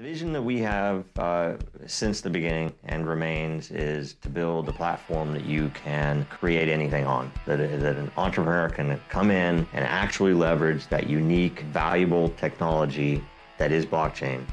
The vision that we have since the beginning and remains is to build a platform that you can create anything on, that an entrepreneur can come in and actually leverage that unique, valuable technology that is blockchain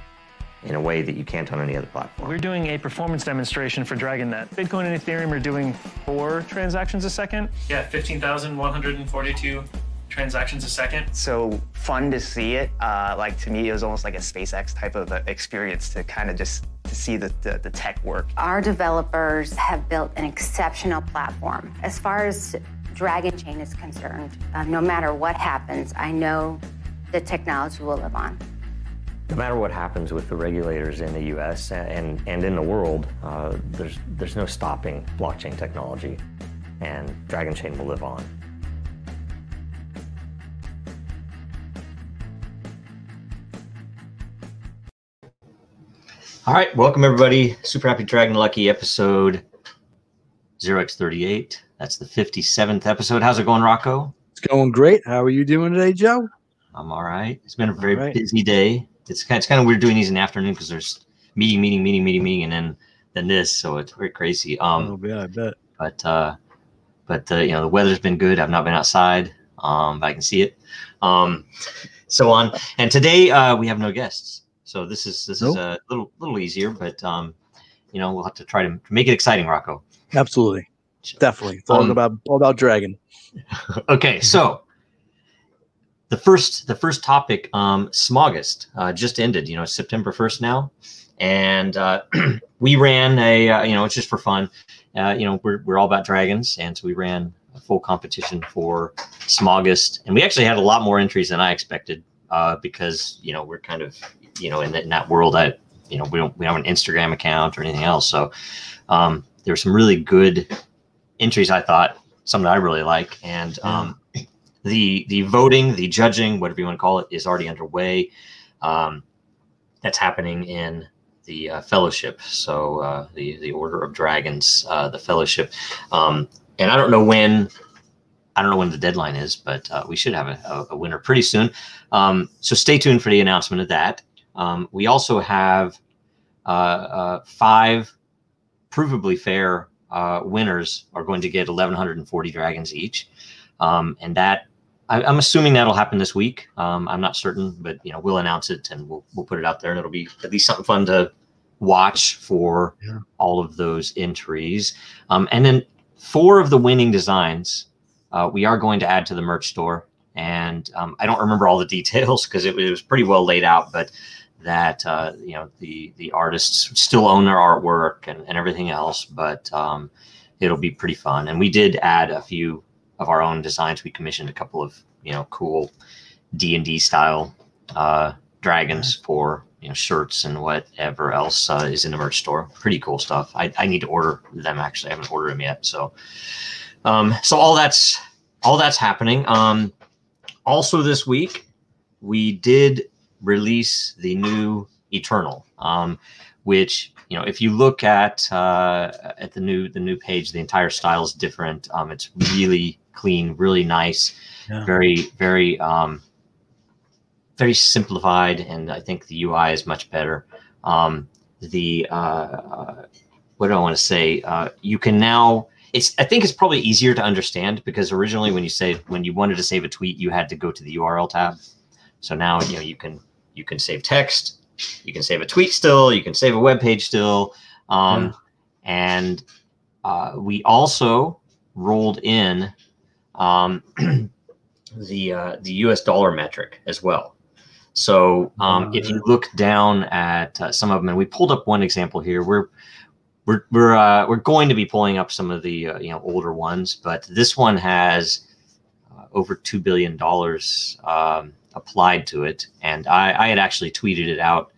in a way that you can't on any other platform. We're doing a performance demonstration for DragonNet. Bitcoin and Ethereum are doing 4 transactions a second. Yeah, 15,142 transactions a second. So fun to see it. Like to me, it was almost like a SpaceX type of experience to kind of just to see the tech work. Our developers have built an exceptional platform. As far as Dragonchain is concerned, no matter what happens, I know the technology will live on. No matter what happens with the regulators in the US and in the world, there's no stopping blockchain technology, and Dragonchain will live on. All right, welcome everybody. Super happy Dragon Lucky episode 0x38. That's the 57th episode. How's it going, Rocco? It's going great. How are you doing today, Joe? I'm all right. It's been a very busy day. It's kind of weird doing these in the afternoon because there's meeting, and then this, so it's very crazy. Oh yeah, I bet. But you know, the weather's been good. I've not been outside, but I can see it. So on. And today we have no guests. So this is a little easier, but you know, we'll have to try to make it exciting, Rocco. Absolutely, definitely. It's all about Dragon. Okay, so the first topic, Smogist, just ended. You know, September 1st now, and we ran a you know, it's just for fun. You know, we're all about dragons, and so we ran a full competition for Smogist, and we actually had a lot more entries than I expected because you know, we're kind of, you know, in that world, you know, we don't have an Instagram account or anything else. So there were some really good entries, I thought, some that I really like. And the voting, the judging, whatever you want to call it, is already underway. That's happening in the fellowship. So the Order of Dragons, the fellowship. And I don't know when the deadline is, but we should have a winner pretty soon. So stay tuned for the announcement of that. We also have 5 provably fair winners are going to get 1,140 dragons each. And that, I'm assuming that'll happen this week. I'm not certain, but you know, we'll announce it and we'll put it out there, and it'll be at least something fun to watch for all of those entries. And then 4 of the winning designs we are going to add to the merch store. And I don't remember all the details because it was pretty well laid out, but that you know, the artists still own their artwork and everything else, but it'll be pretty fun. And we did add a few of our own designs. We commissioned a couple of, you know, cool D&D style dragons for, you know, shirts and whatever else is in the merch store. Pretty cool stuff. I need to order them, actually. I haven't ordered them yet. So so all that's happening. Also this week we did release the new Eternal, which, you know, if you look at the new page, the entire style is different. It's really clean, really nice, very simplified, and I think the UI is much better. What do I want to say? You can now. I think it's probably easier to understand, because originally when you wanted to save a tweet, you had to go to the URL tab. So now, you know, you can save text, you can save a tweet still, you can save a web page still, and we also rolled in the US dollar metric as well. So if you look down at some of them, and we pulled up one example here, we're going to be pulling up some of the you know, older ones, but this one has over $2 billion applied to it, and I had actually tweeted it out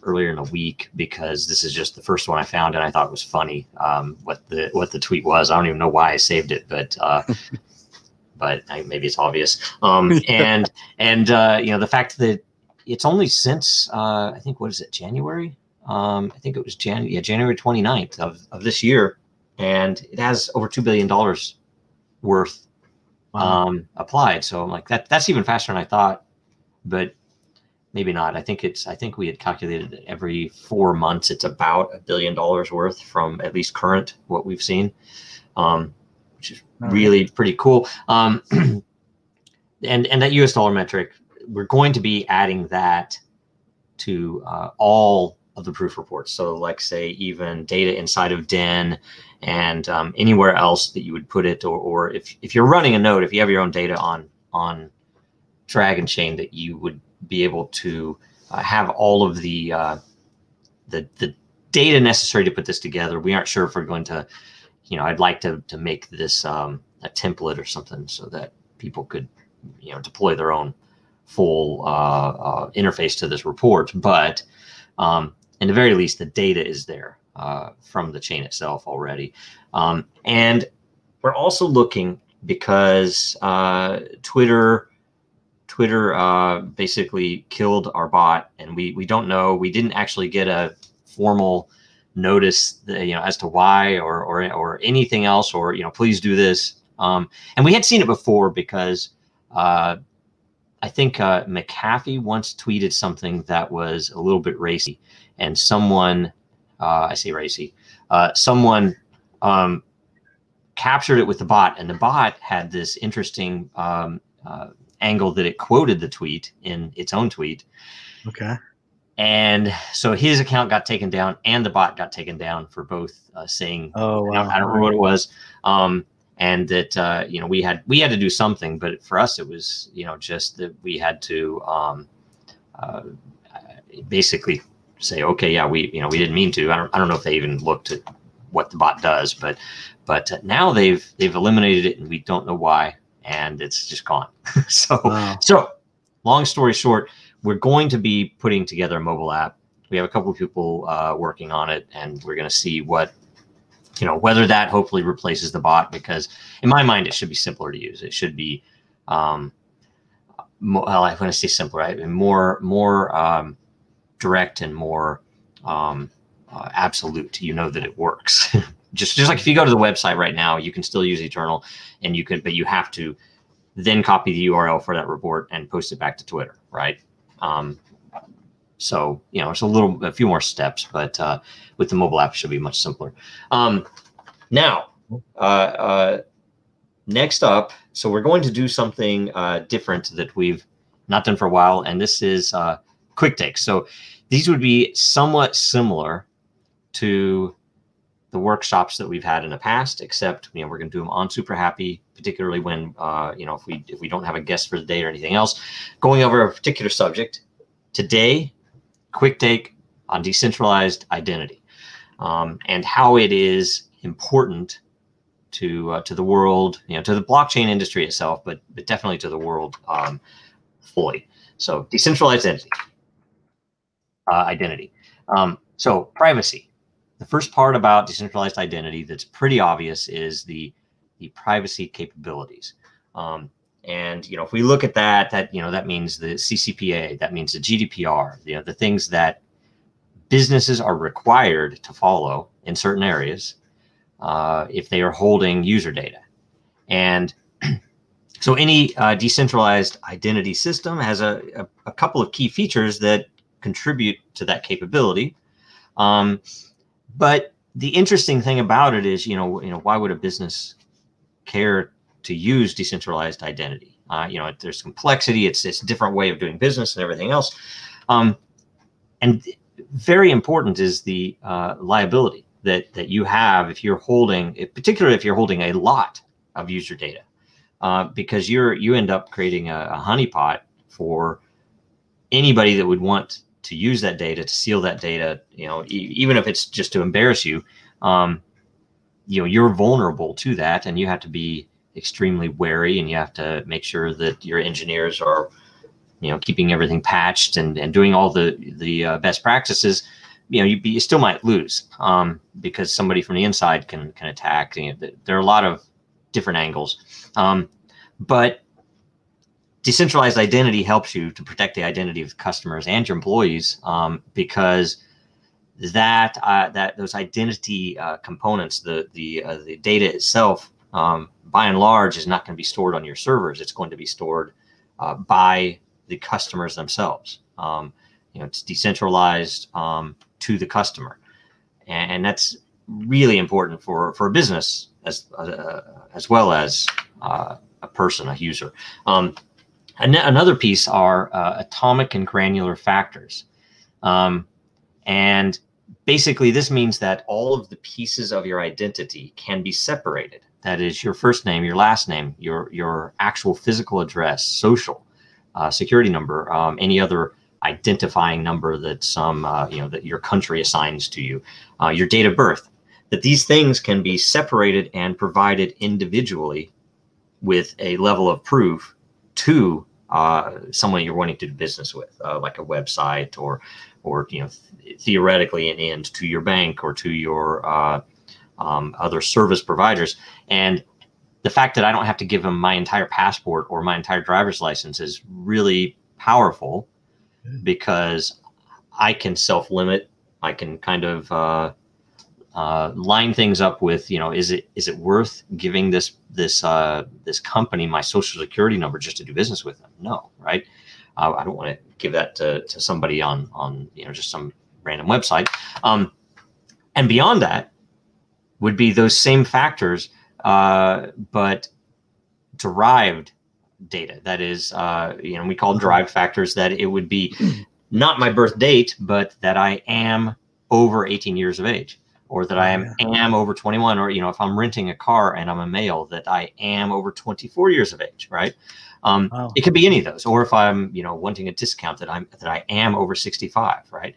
earlier in the week, because this is just the first one I found, and I thought it was funny what the tweet was. I don't even know why I saved it, but but maybe it's obvious. And you know, the fact that it's only since I think, what is it, January? I think it was January 29th of this year, and it has over $2 billion worth applied. So I'm like, that's even faster than I thought. But maybe not. I think we had calculated that every 4 months it's about $1 billion worth from at least current what we've seen, which is really pretty cool. And that US dollar metric, we're going to be adding that to all of the proof reports. So like say even data inside of DEN and anywhere else that you would put it, or if you're running a node, if you have your own data on Dragonchain, that you would be able to have all of the data necessary to put this together. We aren't sure if we're going to, I'd like to make this a template or something so that people could, deploy their own full interface to this report. But in the very least, the data is there from the chain itself already. And we're also looking, because Twitter basically killed our bot, and we don't know. We didn't actually get a formal notice that, as to why or anything else, or please do this. And we had seen it before because I think McAfee once tweeted something that was a little bit racy, and someone, I say racy, someone captured it with the bot, and the bot had this interesting angle that it quoted the tweet in its own tweet. Okay. And so his account got taken down, and the bot got taken down for both saying, oh, wow. I don't remember what it was. And that, we had to do something, but for us, it was, just that we had to basically say, okay, yeah, we didn't mean to. I don't know if they even looked at what the bot does, but now they've eliminated it, and we don't know why, and it's just gone. So long story short, we're going to be putting together a mobile app. We have a couple of people working on it, and we're going to see what, whether that hopefully replaces the bot, because in my mind, it should be simpler to use. It should be, well, I want to say simpler, right? And more direct and more absolute. That it works. just like if you go to the website right now, you can still use Eternal, and but you have to then copy the URL for that report and post it back to Twitter, right? So, it's a few more steps, but with the mobile app, it should be much simpler. Now, next up, so we're going to do something different that we've not done for a while, and this is quick takes. So these would be somewhat similar to the workshops that we've had in the past, except, we're going to do them on Super Happy, particularly when, if we don't have a guest for the day or anything else, going over a particular subject. Today, quick take on decentralized identity, and how it is important to the world, to the blockchain industry itself, but definitely to the world fully. So decentralized identity. So privacy. The first part about decentralized identity that's pretty obvious is the privacy capabilities. And if we look at that that means the CCPA, that means the GDPR, the things that businesses are required to follow in certain areas if they are holding user data. And so any decentralized identity system has a couple of key features that contribute to that capability. But the interesting thing about it is, why would a business care to use decentralized identity? There's complexity. It's a different way of doing business and everything else. And very important is the liability that you have if you're holding, particularly if you're holding a lot of user data, because you end up creating a honeypot for anybody that would want to use that data, to steal that data, even if it's just to embarrass you, you're vulnerable to that, and you have to be extremely wary, and you have to make sure that your engineers are, keeping everything patched and doing all the best practices. You still might lose because somebody from the inside can attack. There are a lot of different angles, but decentralized identity helps you to protect the identity of customers and your employees, because those identity components, the data itself, by and large, is not going to be stored on your servers. It's going to be stored by the customers themselves. It's decentralized to the customer, and that's really important for a business as well as a person, a user. Another piece are atomic and granular factors, and basically this means that all of the pieces of your identity can be separated. That is your first name, your last name, your actual physical address, social security number, any other identifying number that that your country assigns to you, your date of birth. That these things can be separated and provided individually with a level of proof to someone you're wanting to do business with, like a website or theoretically an end to your bank or to your other service providers. And the fact that I don't have to give them my entire passport or my entire driver's license is really powerful, because I can self-limit. I can kind of line things up with, is it worth giving this company my social security number just to do business with them? No, right? I don't want to give that to somebody on just some random website. And beyond that would be those same factors, but derived data. That is, we call derived factors, that it would be not my birth date, but that I am over 18 years of age, or that I am over 21, or, if I'm renting a car and I'm a male, that I am over 24 years of age, right? Wow. It could be any of those. Or if I'm, wanting a discount, that I am over 65, right?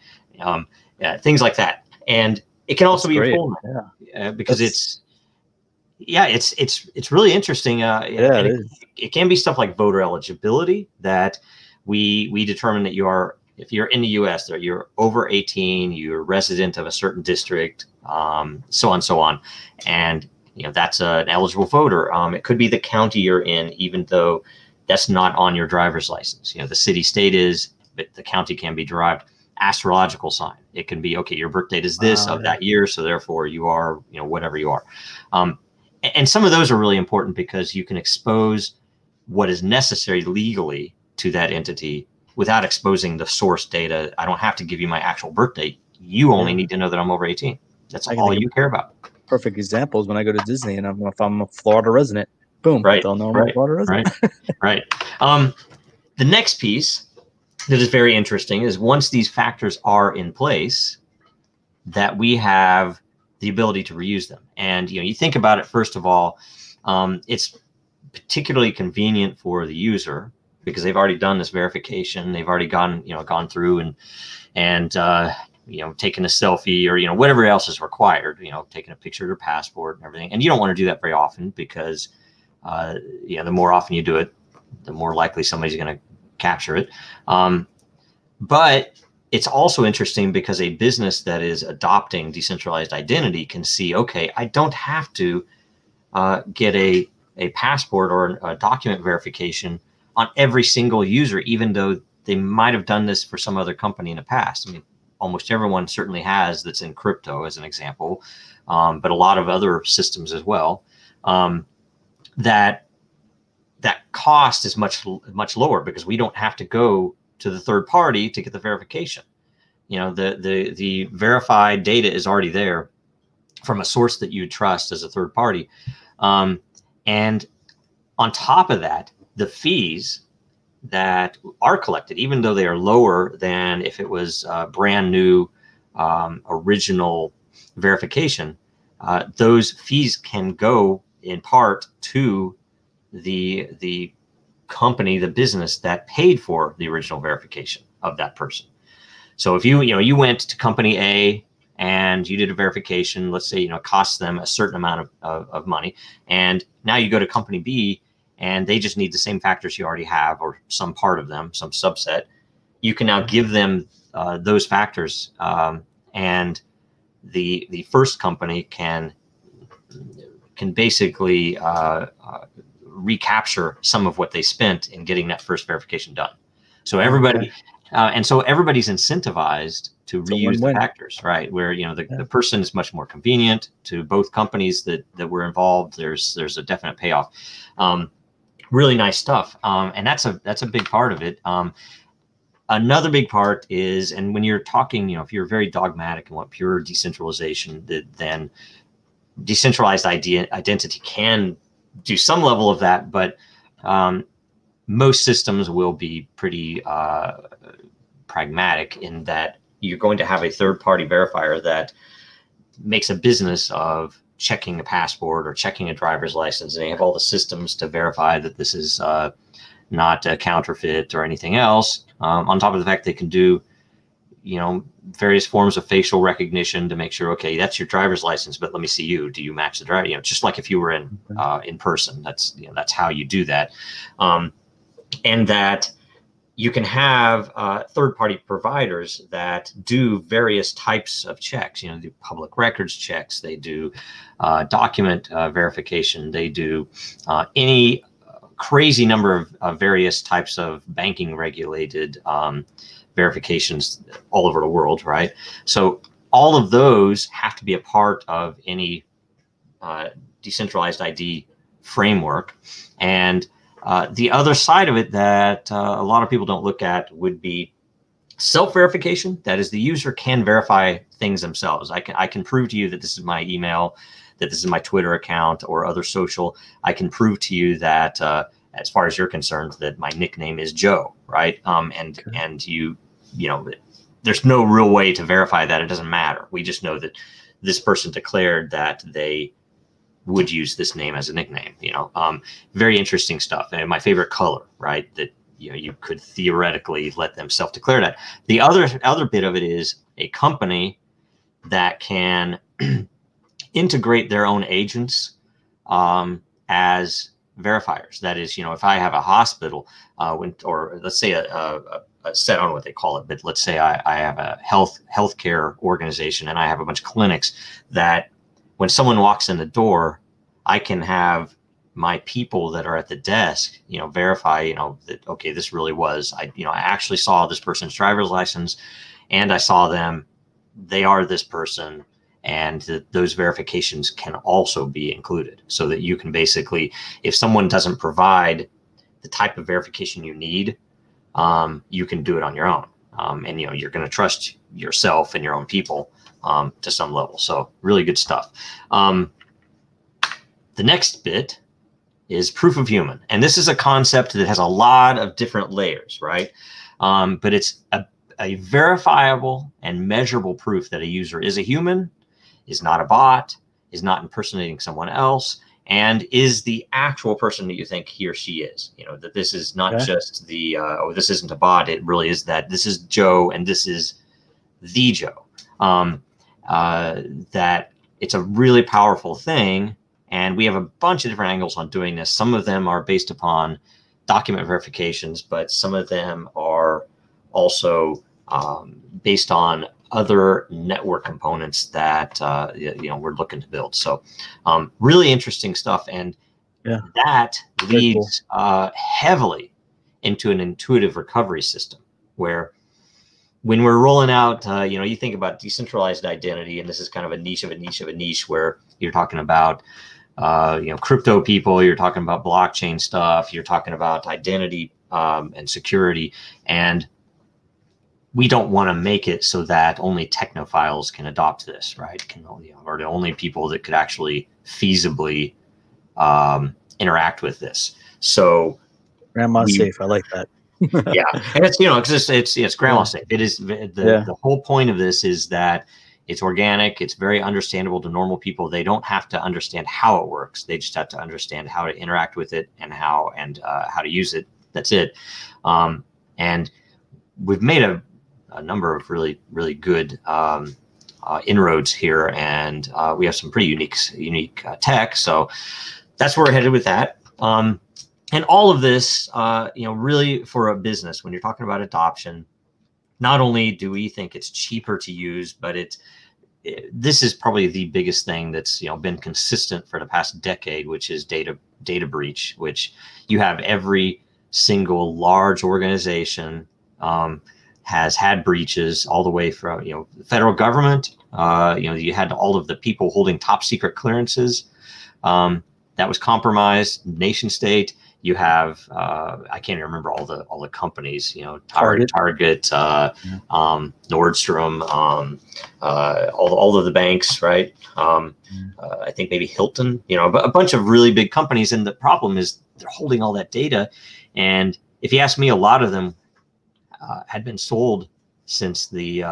Things like that. And it can also be a full name, because it's really interesting. It can be stuff like voter eligibility, that we determine that if you're in the U.S., that you're over 18, you're a resident of a certain district, so on. And, that's an eligible voter. It could be the county you're in, even though that's not on your driver's license. The city state is, but the county can be derived. Astrological sign. It can be, okay, your birth date is this of that year, so therefore you are, whatever you are. And some of those are really important, because you can expose what is necessary legally to that entity without exposing the source data. I don't have to give you my actual birth date. You only need to know that I'm over 18. That's all you care about. Perfect example is when I go to Disney and if I'm a Florida resident, boom, they'll know I'm a Florida resident. Right. The next piece that is very interesting is, once these factors are in place, that we have the ability to reuse them. And you think about it, first of all, it's particularly convenient for the user, because they've already done this verification. They've already gone through and taken a selfie, or whatever else is required, taking a picture of their passport and everything. And you don't want to do that very often, because the more often you do it, the more likely somebody's going to capture it. But it's also interesting, because a business that is adopting decentralized identity can see, okay, I don't have to get a passport or a document verification on every single user, even though they might have done this for some other company in the past. I mean, almost everyone certainly has, that's in crypto, as an example, but a lot of other systems as well. That cost is much lower, because we don't have to go to the third party to get the verification. The verified data is already there from a source that you trust as a third party. And on top of that, the fees that are collected, even though they are lower than if it was brand new original verification, those fees can go in part to the company, the business that paid for the original verification of that person. So if you went to company A and you did a verification, let's say it costs them a certain amount of money, and now you go to company B and they just need the same factors you already have, or some part of them, some subset, you can now give them those factors, and the first company can basically recapture some of what they spent in getting that first verification done. So everybody, everybody's incentivized to reuse the factors, right? Where the person is much more convenient to both companies that were involved. There's a definite payoff. really nice stuff. And that's a big part of it. Another big part is, and when you're talking, if you're very dogmatic and want pure decentralization, then decentralized identity can do some level of that, but most systems will be pretty pragmatic in that you're going to have a third-party verifier that makes a business of checking a passport or checking a driver's license, and they have all the systems to verify that this is not a counterfeit or anything else. On top of the fact they can do, various forms of facial recognition to make sure, okay, that's your driver's license, but let me see you. Do you match the driver? Just like if you were in person. That's how you do that, and that you can have third-party providers that do various types of checks. Do public records checks. They do document verification. They do any crazy number of various types of banking regulated verifications all over the world, right? So all of those have to be a part of any decentralized ID framework. And the other side of it that a lot of people don't look at would be self-verification. That is, the user can verify things themselves. I can prove to you that this is my email, that this is my Twitter account or other social. I can prove to you that as far as you're concerned, that my nickname is Joe, right? And you there's no real way to verify that. It doesn't matter. We just know that this person declared that they would use this name as a nickname. Very interesting stuff. And my favorite color, right? That you could theoretically let them self-declare that. The other bit of it is a company that can integrate their own agents as verifiers. That is, if I have a hospital, or let's say a set on what they call it, but let's say I have a healthcare organization and I have a bunch of clinics that when someone walks in the door, I can have my people that are at the desk, verify, that, okay, this really was, I actually saw this person's driver's license and I saw them, they are this person. And those verifications can also be included so that you can basically, if someone doesn't provide the type of verification you need, you can do it on your own. And, you're going to trust yourself and your own people to some level. So really good stuff. The next bit is proof of human. And this is a concept that has a lot of different layers, right? But it's a verifiable and measurable proof that a user is a human, is not a bot, is not impersonating someone else, and is the actual person that you think he or she is. That this is not just the, this isn't a bot, it really is that this is Joe and this is the Joe. That it's a really powerful thing, and we have a bunch of different angles on doing this. Some of them are based upon document verifications, but some of them are also based on other network components that we're looking to build. So really interesting stuff, and that leads heavily into an intuitive recovery system where when we're rolling out, you think about decentralized identity, and this is kind of a niche of a niche of a niche where you're talking about crypto people, you're talking about blockchain stuff, you're talking about identity and security, and we don't want to make it so that only technophiles can adopt this, right? Or the only people that could actually feasibly interact with this. So grandma's safe. I like that. Yeah, and it's it's grandma safe. It is the whole point of this is that it's organic. It's very understandable to normal people. They don't have to understand how it works. They just have to understand how to interact with it and how to use it. That's it. And we've made a number of really, really good inroads here, and we have some pretty unique tech. So that's where we're headed with that. And all of this, really for a business, when you're talking about adoption, not only do we think it's cheaper to use, but this is probably the biggest thing that's been consistent for the past decade, which is data breach, which you have every single large organization has had breaches all the way from, the federal government, you had all of the people holding top secret clearances that was compromised, nation state. You have I can't even remember all the companies. You know, Target, Nordstrom, all of the banks, right? I think maybe Hilton. You know, a bunch of really big companies. And the problem is they're holding all that data. And if you ask me, a lot of them had been sold since the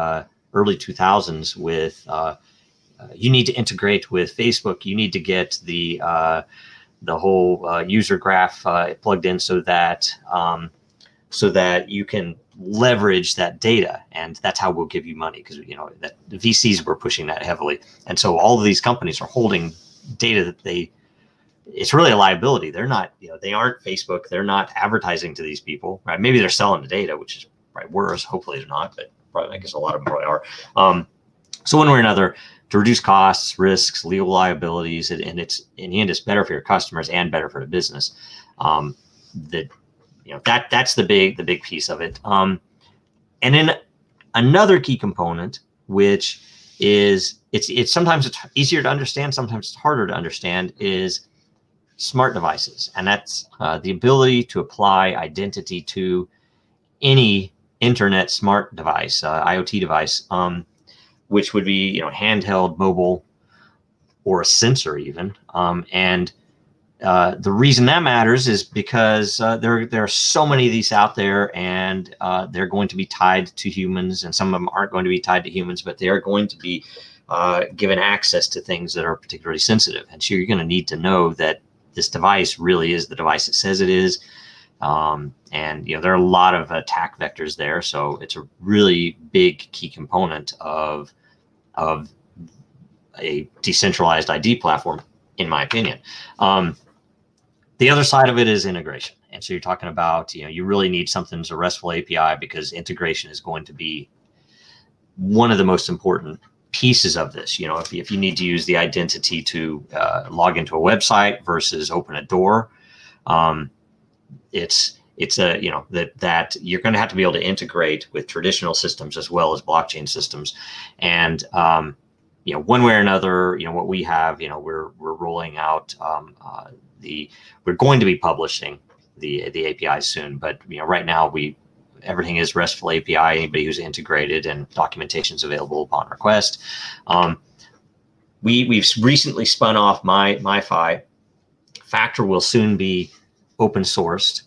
early 2000s with you need to integrate with Facebook. You need to get the whole user graph plugged in so that you can leverage that data, and that's how we'll give you money, because you know that the VCs were pushing that heavily, and so all of these companies are holding data that it's really a liability. They're not, you know, they aren't Facebook. They're not advertising to these people, right? Maybe they're selling the data, which is probably worse. Hopefully they're not, but probably, I guess a lot of them probably are. So one way or another, to reduce costs, risks, legal liabilities, and it's in the end, it's better for your customers and better for the business. That's the big piece of it. And then another key component, which is it's sometimes it's easier to understand, sometimes it's harder to understand, is smart devices, and that's the ability to apply identity to any internet smart device, IoT device. Which would be, you know, handheld, mobile, or a sensor even. And the reason that matters is because there are so many of these out there, and they're going to be tied to humans, and some of them aren't going to be tied to humans, but they are going to be given access to things that are particularly sensitive. And so you're going to need to know that this device really is the device it says it is. And you know, there are a lot of attack vectors there, so it's a really big key component of a decentralized ID platform, in my opinion. The other side of it is integration. And so you're talking about, you know, you really need something as a RESTful API, because integration is going to be one of the most important pieces of this. You know, if you need to use the identity to log into a website versus open a door, it's a, you know, that you're going to have to be able to integrate with traditional systems as well as blockchain systems. And you know, one way or another, you know, what we have, you know, we're rolling out we're going to be publishing the APIs soon, but you know, right now everything is RESTful API. Anybody who's integrated, and documentation is available upon request. We've recently spun off MiFi. Factor will soon be open sourced,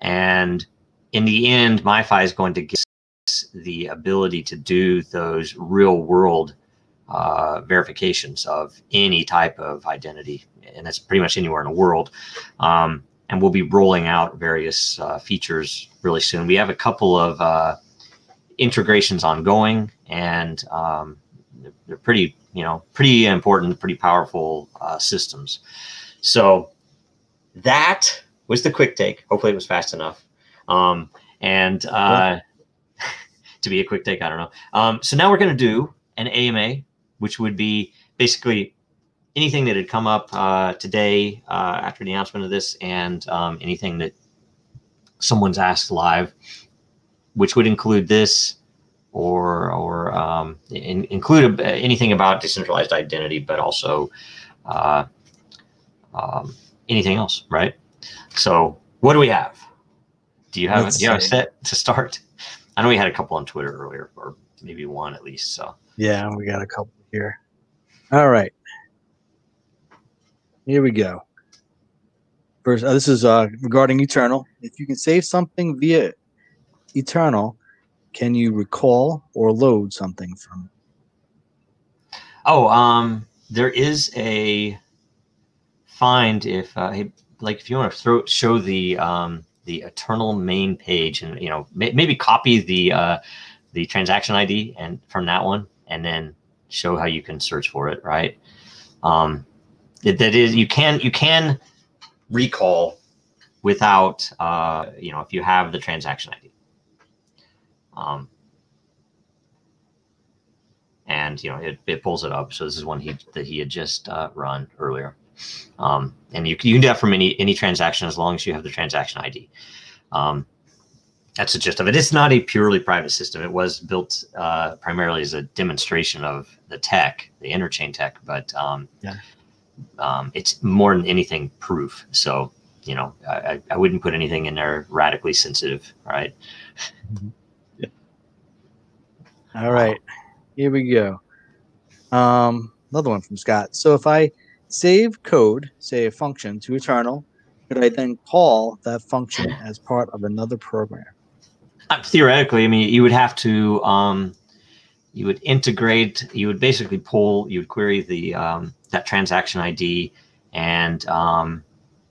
and in the end, MiFi is going to give us the ability to do those real world verifications of any type of identity, and that's pretty much anywhere in the world. And we'll be rolling out various features really soon. We have a couple of integrations ongoing, and they're pretty important, pretty powerful systems. So that was the quick take. Hopefully it was fast enough. To be a quick take, I don't know. So now we're going to do an AMA, which would be basically anything that had come up today after the announcement of this, and anything that someone's asked live, which would include this, or include anything about decentralized identity, but also anything else, right? So what do we have? Do you have a set to start? I know we had a couple on Twitter earlier, or maybe one at least. So yeah, we got a couple here. All right, here we go. First, this is regarding Eternal. If you can save something via Eternal, can you recall or load something from it? Oh, there is a find if if you want to show the Eternal main page, and you know, maybe copy the transaction ID and from that one, and then show how you can search for it, right? That is, you can recall without if you have the transaction ID. And it pulls it up. So this is one that he had just run earlier. And you can do that from any transaction as long as you have the transaction ID. That's the gist of it. It's not a purely private system. It was built primarily as a demonstration of the tech, the interchain tech, but it's more than anything proof. So you know, I wouldn't put anything in there radically sensitive, right? Yeah. All right, here we go. Another one from Scott. So if I save code, say a function, to Eternal, could I then call that function as part of another program? Theoretically, I mean, you would have to, you would integrate, you would basically pull, you would query the that transaction ID, and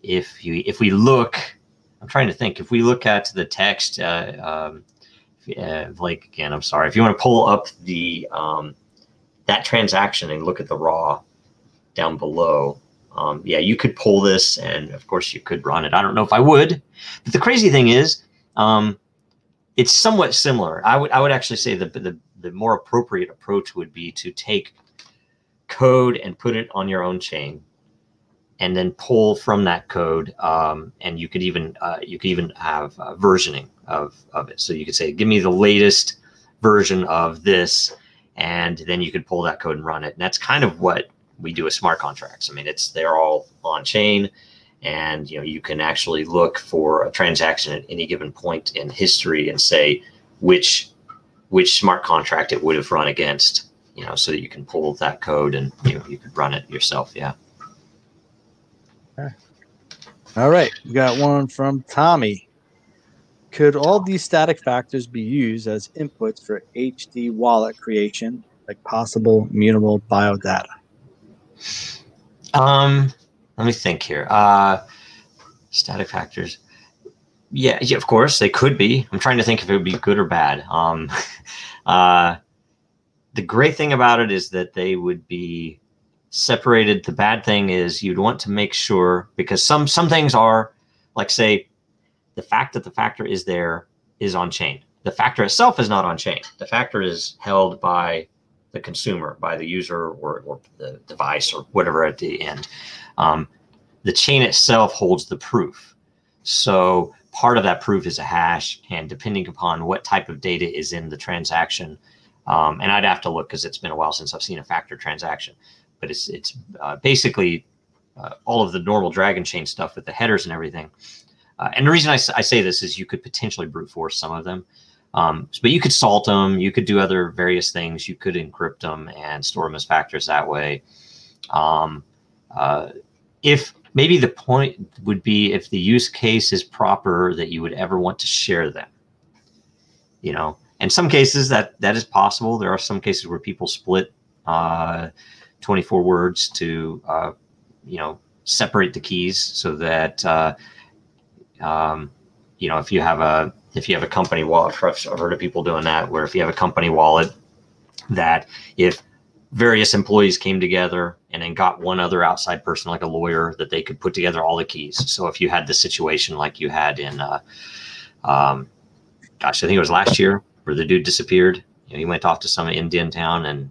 if we look, I'm trying to think, if we look at the text, like again, I'm sorry, if you want to pull up the that transaction and look at the raw down below, yeah, you could pull this, and of course you could run it. I don't know if I would, but the crazy thing is, it's somewhat similar. I would actually say the more appropriate approach would be to take code and put it on your own chain, and then pull from that code. And you could even have versioning of it. So you could say, give me the latest version of this, and then you could pull that code and run it. And that's kind of what we do with smart contracts. I mean, they're all on chain, and you can actually look for a transaction at any given point in history and say which smart contract it would have run against, so that you can pull that code and you could run it yourself. Yeah. All right, we got one from Tommy. Could all these static factors be used as inputs for HD wallet creation, like possible mutable biodata? Let me think here. Static factors. Yeah, of course they could be. I'm trying to think if it would be good or bad. The great thing about it is that they would be separated. The bad thing is you'd want to make sure, because some things are, like, say, the fact that the factor is there is on chain. The factor itself is not on chain. The factor is held by the consumer, by the user or the device or whatever at the end. The chain itself holds the proof. So part of that proof is a hash, and depending upon what type of data is in the transaction, and I'd have to look because it's been a while since I've seen a factor transaction, but it's basically all of the normal Dragonchain stuff with the headers and everything. And the reason I say this is you could potentially brute force some of them. But you could salt them, you could do other various things, you could encrypt them and store them as factors that way. If maybe the point would be if the use case is proper that you would ever want to share them. In some cases that is possible. There are some cases where people split 24 words to separate the keys so that if you have a company wallet, I've heard of people doing that, where if you have a company wallet, that if various employees came together and then got one other outside person, like a lawyer, that they could put together all the keys. So if you had the situation like you had in, gosh, I think it was last year, where the dude disappeared. He went off to some Indian town and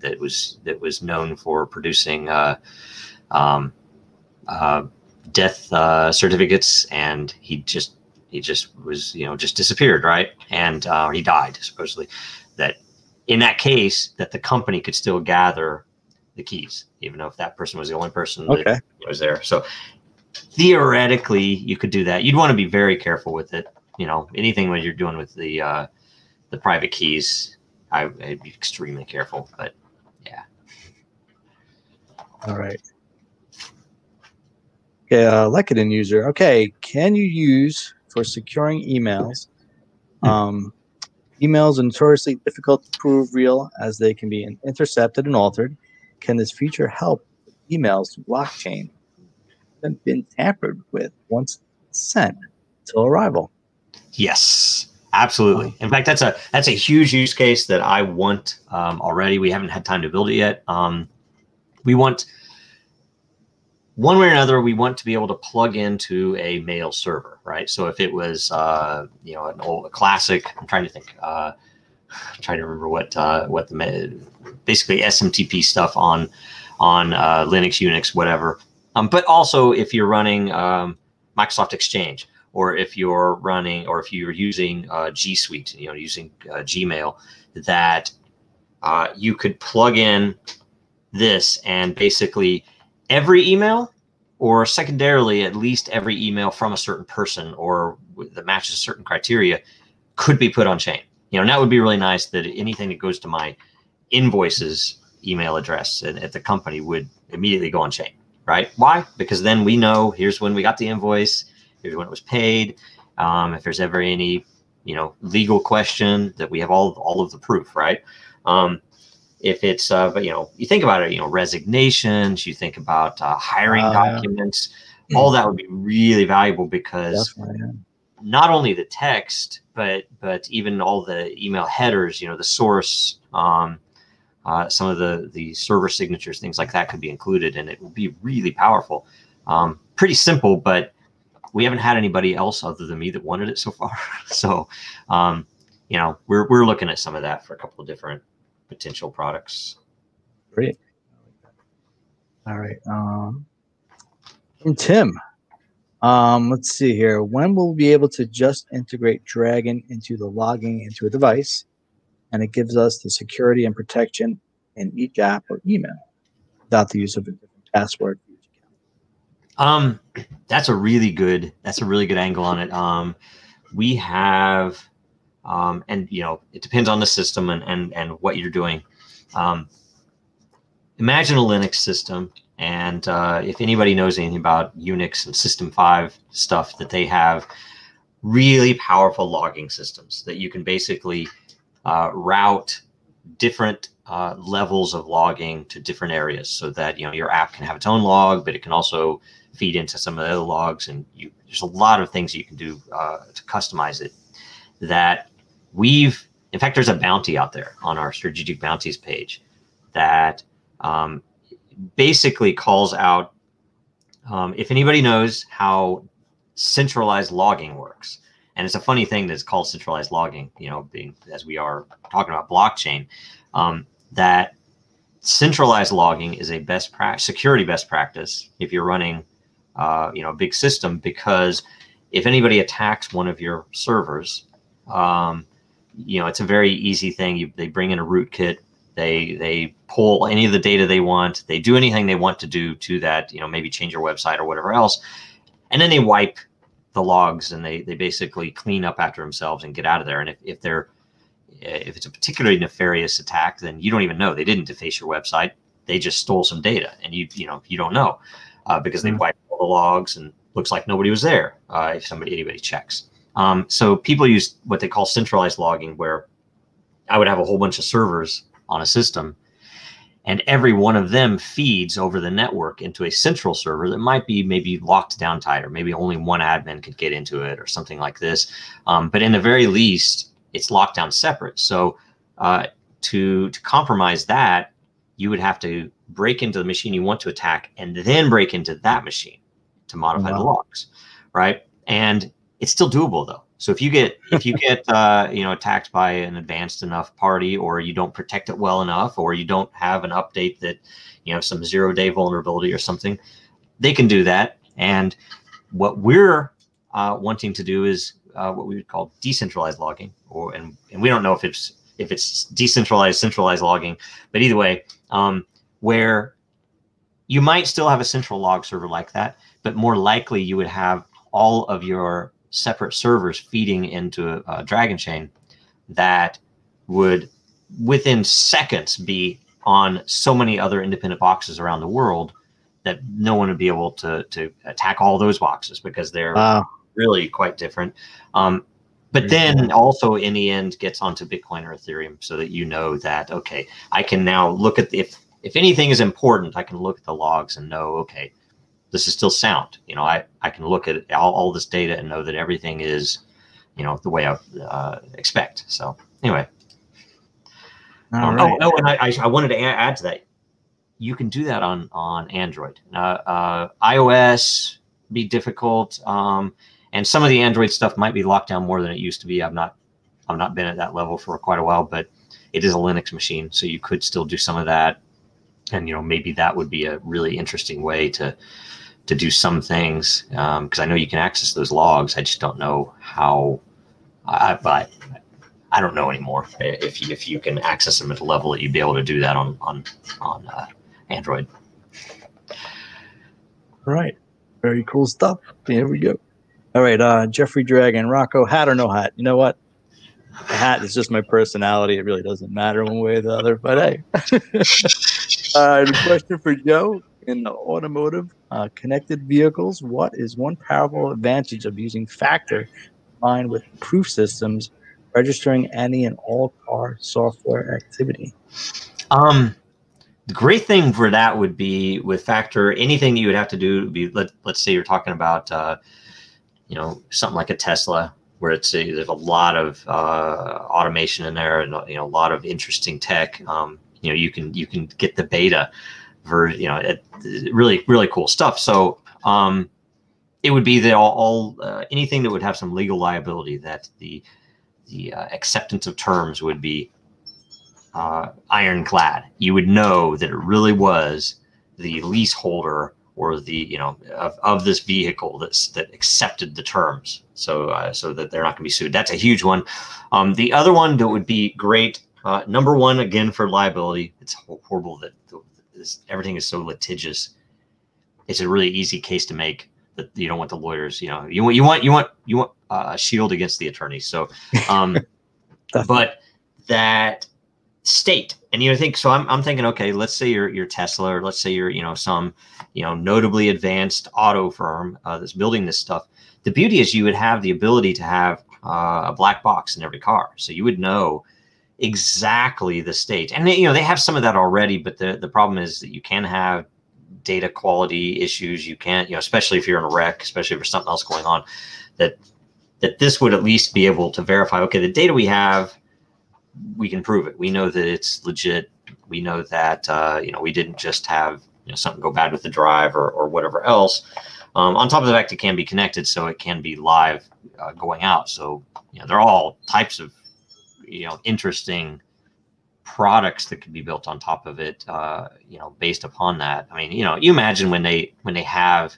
that was known for producing death certificates, and he just was just disappeared, right? And he died, supposedly. That in that case, that the company could still gather the keys, even though if that person was the only person that was there. So theoretically, you could do that. You'd want to be very careful with it. Anything when you're doing with the private keys, I'd be extremely careful. But yeah. All right. Okay, Lekadin user. Okay, can you use for securing emails? Emails are notoriously difficult to prove real, as they can be intercepted and altered. Can this feature help emails to blockchain that have been tampered with once sent till arrival? Yes, absolutely. In fact, that's a huge use case that I want already. We haven't had time to build it yet. We want, one way or another, we want to be able to plug into a mail server, right? So if it was, an old classic, I'm trying to think, I'm trying to remember what the basically SMTP stuff on Linux, Unix, whatever. But also if you're running Microsoft Exchange, or if you're running, or if you're using G Suite, using Gmail, that you could plug in this, and basically every email or secondarily, at least every email from a certain person or that matches a certain criteria could be put on chain. You know, and that would be really nice, that anything that goes to my invoices email address at the company would immediately go on chain, right? Why? Because then we know here's when we got the invoice, here's when it was paid. If there's ever any, you know, legal question, that we have all of the proof, right? If it's, but you know, you think about it, you know, resignations, you think about hiring documents, all that would be really valuable, because not only the text, but even all the email headers, you know, the source, some of the server signatures, things like that could be included, and it would be really powerful. Pretty simple, but we haven't had anybody else other than me that wanted it so far. So, you know, we're looking at some of that for a couple of different potential products. Great. All right. And Tim, let's see here. When will we be able to just integrate Dragon into the logging into a device, and it gives us the security and protection in each app or email without the use of a different password for each account? That's a really good angle on it. We have, and you know, it depends on the system and what you're doing. Imagine a Linux system, and if anybody knows anything about Unix and System 5 stuff, that they have really powerful logging systems that you can basically route different levels of logging to different areas, so that, you know, your app can have its own log, but it can also feed into some of the other logs, and there's a lot of things you can do to customize it. That in fact, there's a bounty out there on our strategic bounties page that basically calls out, if anybody knows how centralized logging works. And it's a funny thing that it's called centralized logging, you know, being, as we are talking about blockchain, that centralized logging is a security best practice if you're running, you know, a big system, because if anybody attacks one of your servers, you know, it's a very easy thing. They bring in a rootkit, they pull any of the data they want, they do anything they want to do to that, you know, maybe change your website or whatever else, and then they wipe the logs, and they basically clean up after themselves and get out of there. And if it's a particularly nefarious attack, then you don't even know. They didn't deface your website, they just stole some data, and you don't know, because they wiped all the logs and looks like nobody was there if anybody checks. So people use what they call centralized logging, where I would have a whole bunch of servers on a system, and every one of them feeds over the network into a central server that might be maybe locked down tight, or maybe only one admin could get into it, or something like this. But in the very least, it's locked down separate. So to compromise that, you would have to break into the machine you want to attack, and then break into that machine to modify the logs, right? And it's still doable, though. So if you get you know, attacked by an advanced enough party, or you don't protect it well enough, or you don't have an update that, you know, some 0-day vulnerability or something, they can do that. And what we're wanting to do is what we would call decentralized logging, and we don't know if it's decentralized, centralized logging, but either way, where you might still have a central log server like that, but more likely you would have all of your separate servers feeding into a Dragonchain that would, within seconds, be on so many other independent boxes around the world that no one would be able to attack all those boxes, because they're really quite different. But then also in the end gets onto Bitcoin or Ethereum, so that you know that, okay, I can now look at if anything is important, I can look at the logs and know, okay, this is still sound. You know, I can look at all this data and know that everything is, you know, the way I expect. So anyway. Right. And I wanted to add to that. You can do that on Android. iOS be difficult, and some of the Android stuff might be locked down more than it used to be. I've not been at that level for quite a while, but it is a Linux machine, so you could still do some of that. And, you know, maybe that would be a really interesting way to do some things, because I know you can access those logs. I just don't know how. I don't know anymore if you can access them at a level that you'd be able to do that on Android. Right. Very cool stuff. Here we go. All right, Jeffrey Dragon, Rocco, hat or no hat? You know what? The hat is just my personality. It really doesn't matter one way or the other. But hey, the question for Joe: in the automotive connected vehicles, what is one powerful advantage of using factor combined with proof systems, registering any and all car software activity? The great thing for that would be with factor, anything you would have to do would be, let's say you're talking about, something like a Tesla, where there's a lot of automation in there and, a lot of interesting tech. You can get the beta version, really, really cool stuff. So it would be that anything that would have some legal liability, that the acceptance of terms would be ironclad. You would know that it really was the leaseholder or the of this vehicle that accepted the terms, so that they're not going to be sued. That's a huge one. The other one that would be great, number one, again, for liability. It's horrible that everything is so litigious. It's a really easy case to make. That you don't want the lawyers. You want a shield against the attorneys. So, but that state, and think so. I'm thinking, okay, let's say you're Tesla, or let's say you're some notably advanced auto firm that's building this stuff. The beauty is you would have the ability to have a black box in every car, so you would know exactly the state. And they have some of that already, but the problem is that you can have data quality issues. You can't, especially if you're in a wreck, especially if there's something else going on, that this would at least be able to verify, okay, the data we have, we can prove it. We know that it's legit. We know that, we didn't just have something go bad with the drive or whatever else. On top of the fact it can be connected, so it can be live going out. So, there are all types of, interesting products that could be built on top of it, based upon that. I mean, you imagine when they have,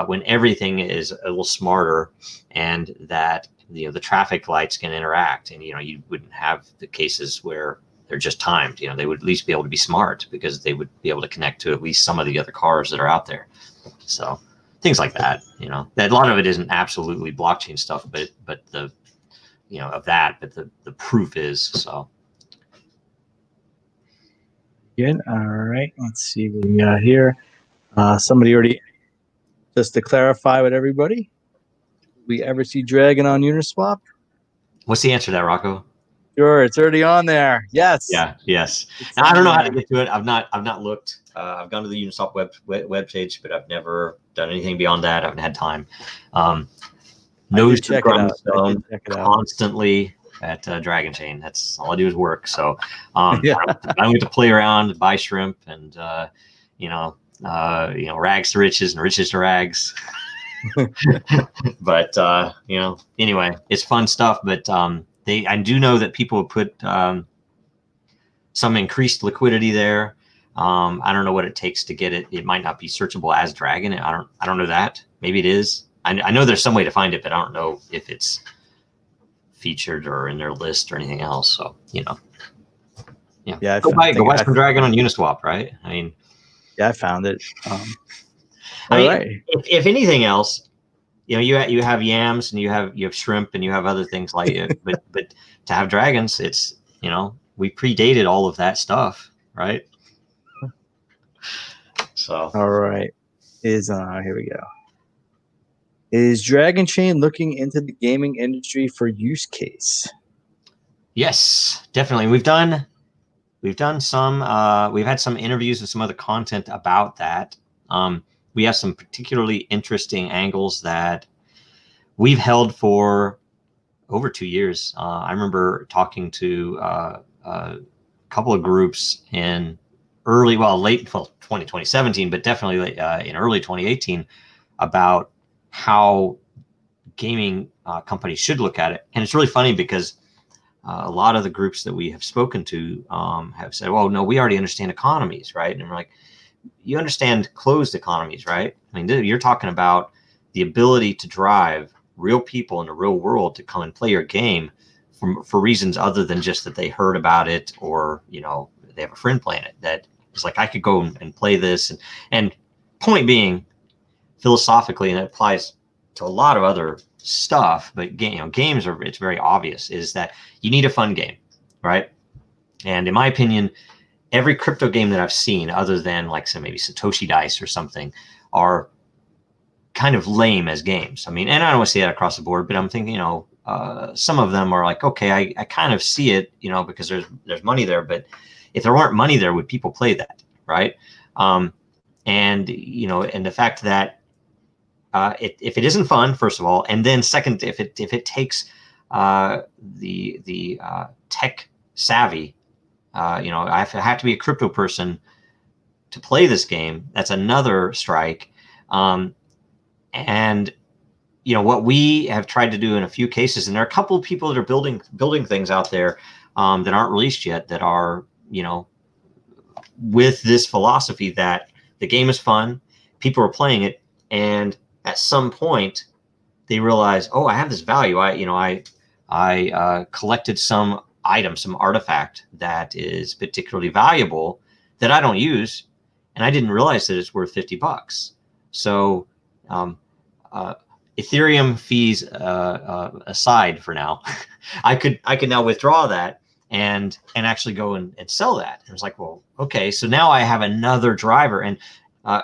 when everything is a little smarter, and that the traffic lights can interact, and you wouldn't have the cases where they're just timed. They would at least be able to be smart, because they would be able to connect to at least some of the other cars that are out there. So things like that, that a lot of it isn't absolutely blockchain stuff, but the of that, but the proof is. So good. All right, let's see what we got here. Somebody already, just to clarify with everybody, we ever see Dragon on Uniswap? What's the answer to that, Rocco? Sure, it's already on there. Yes. Yeah. Yes. Now, I don't know how to get to it. I've not looked. I've gone to the Uniswap web page, but I've never done anything beyond that. I haven't had time. Nose to grindstone constantly at Dragonchain. That's all I do is work. So I don't get to play around, buy shrimp, and rags to riches and riches to rags. But anyway, it's fun stuff. But I do know that people have put some increased liquidity there. I don't know what it takes to get it. It might not be searchable as Dragon. I don't know that. Maybe it is. I know there's some way to find it, but I don't know if it's featured or in their list or anything else. So go buy some Dragon on Uniswap, right? I mean, I found it. If anything else, you have yams and you have shrimp and you have other things like it, but to have dragons, it's we predated all of that stuff, right? So all right, here we go. Is Dragonchain looking into the gaming industry for use case? Yes, definitely. We've done some. We've had some interviews with some other content about that. We have some particularly interesting angles that we've held for over 2 years. I remember talking to a couple of groups in late 2017, but definitely in early 2018 about how gaming companies should look at it. And it's really funny because a lot of the groups that we have spoken to have said, well, no, we already understand economies, right? And we're like, you understand closed economies, right? I mean, you're talking about the ability to drive real people in the real world to come and play your game for reasons other than just that they heard about it or, they have a friend playing it. That it's like, I could go and play this. And point being, philosophically, and it applies to a lot of other stuff, but games are, it's very obvious, is that you need a fun game, right? And in my opinion, every crypto game that I've seen, other than like some maybe Satoshi Dice or something, are kind of lame as games. I mean, and I don't want to say that across the board, but I'm thinking, some of them are like, okay, I kind of see it, because there's money there, but if there weren't money there, would people play that, right? And the fact that if it isn't fun, first of all, and then second, if it takes the tech savvy, I have to be a crypto person to play this game. That's another strike. And what we have tried to do in a few cases, and there are a couple of people that are building things out there that aren't released yet, that are with this philosophy that the game is fun, people are playing it, and at some point they realize, oh, I have this value. I collected some item, some artifact that is particularly valuable that I don't use, and I didn't realize that it's worth $50. So Ethereum fees aside for now, I could now withdraw that and actually go and sell that. And it's like, well, okay, so now I have another driver. And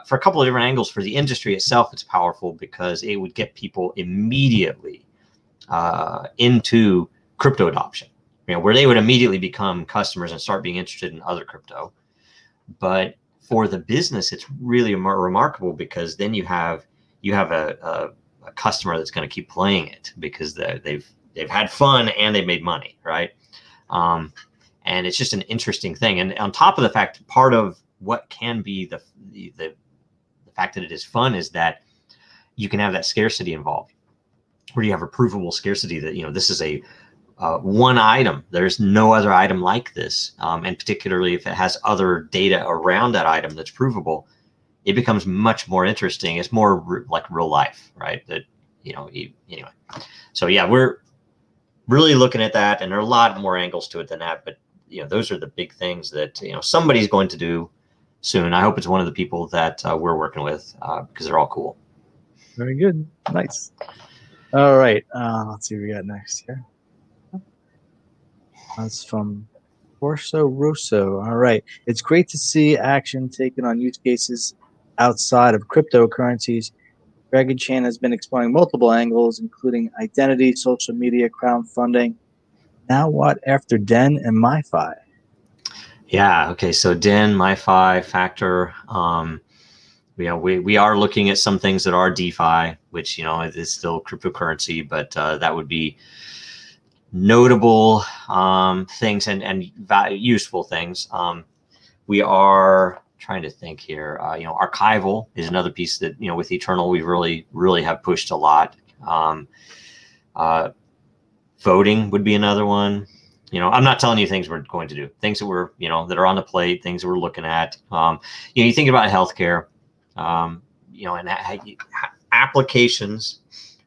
for a couple of different angles, for the industry itself, it's powerful because it would get people immediately into crypto adoption, where they would immediately become customers and start being interested in other crypto. But for the business, it's really remarkable, because then you have a customer that's going to keep playing it because they've had fun and they've made money, right? And it's just an interesting thing. And on top of the fact, part of what can be the fact that it is fun is that you can have that scarcity involved, where you have a provable scarcity that, this is a one item. There's no other item like this. And particularly if it has other data around that item that's provable, it becomes much more interesting. It's more like real life, right? That, anyway. So yeah, we're really looking at that, and there are a lot more angles to it than that. But, those are the big things that, somebody's going to do soon. I hope it's one of the people that we're working with, because they're all cool. Very good. Nice. All right. Let's see what we got next here. That's from Corso Rosso. All right. It's great to see action taken on use cases outside of cryptocurrencies. Dragonchain has been exploring multiple angles, including identity, social media, crowdfunding. Now what after Den and MiFi? Yeah. Okay. So Den, MiFi, Factor. We are looking at some things that are DeFi, which is still cryptocurrency, but that would be notable things and useful things. We are trying to think here. Archival is another piece that with Eternal we really have pushed a lot. Voting would be another one. I'm not telling you things we're going to do. Things that we're that are on the plate. Things that we're looking at. You think about healthcare. And applications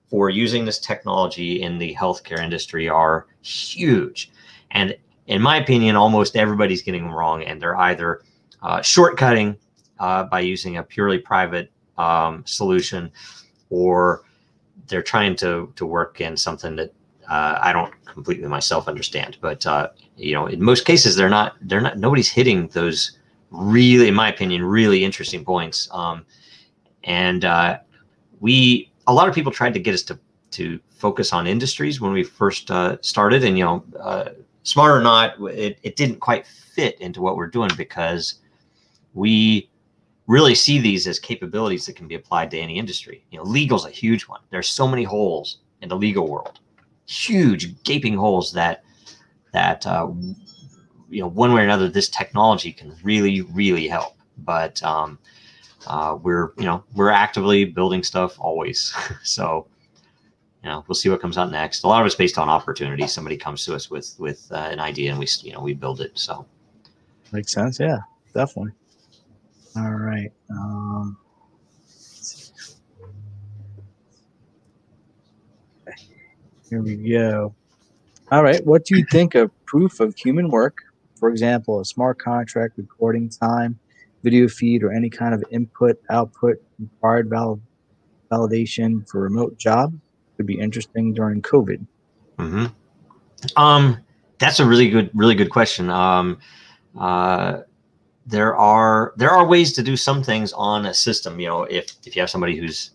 for using this technology in the healthcare industry are huge. And in my opinion, almost everybody's getting them wrong, and they're either shortcutting by using a purely private solution, or they're trying to work in something that I don't completely myself understand. But in most cases, they're not. Nobody's hitting those really, in my opinion, really interesting points. A lot of people tried to get us to focus on industries when we first started, and smart or not, it didn't quite fit into what we're doing, because we really see these as capabilities that can be applied to any industry. Legal's a huge one. There's so many holes in the legal world, huge gaping holes that one way or another, this technology can really help. But we're actively building stuff always. So we'll see what comes out next. A lot of it's based on opportunity. Somebody comes to us with an idea, and we build it. So makes sense. Yeah, definitely. All right. Here we go. All right. What do you think of proof of human work? For example, a smart contract, recording time, video feed, or any kind of input, output, required validation for remote job could be interesting during COVID. That's a really good question. There are ways to do some things on a system. You know, if you have somebody who's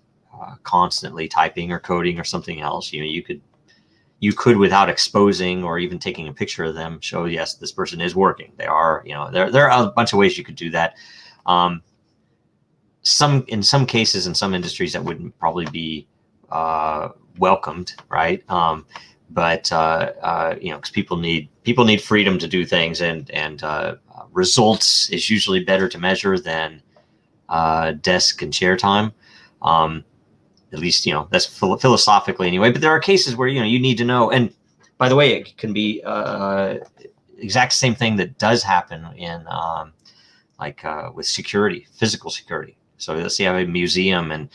constantly typing or coding or something else, you know, you could without exposing or even taking a picture of them show, yes, this person is working. They are, you know, there are a bunch of ways you could do that. In some cases, in some industries, that wouldn't probably be welcomed, right? But you know, because people need freedom to do things, and results is usually better to measure than desk and chair time. At least, you know, that's philosophically anyway. But there are cases where, you know, you need to know. And by the way, it can be exact same thing that does happen in with security, physical security. So let's say I have a museum and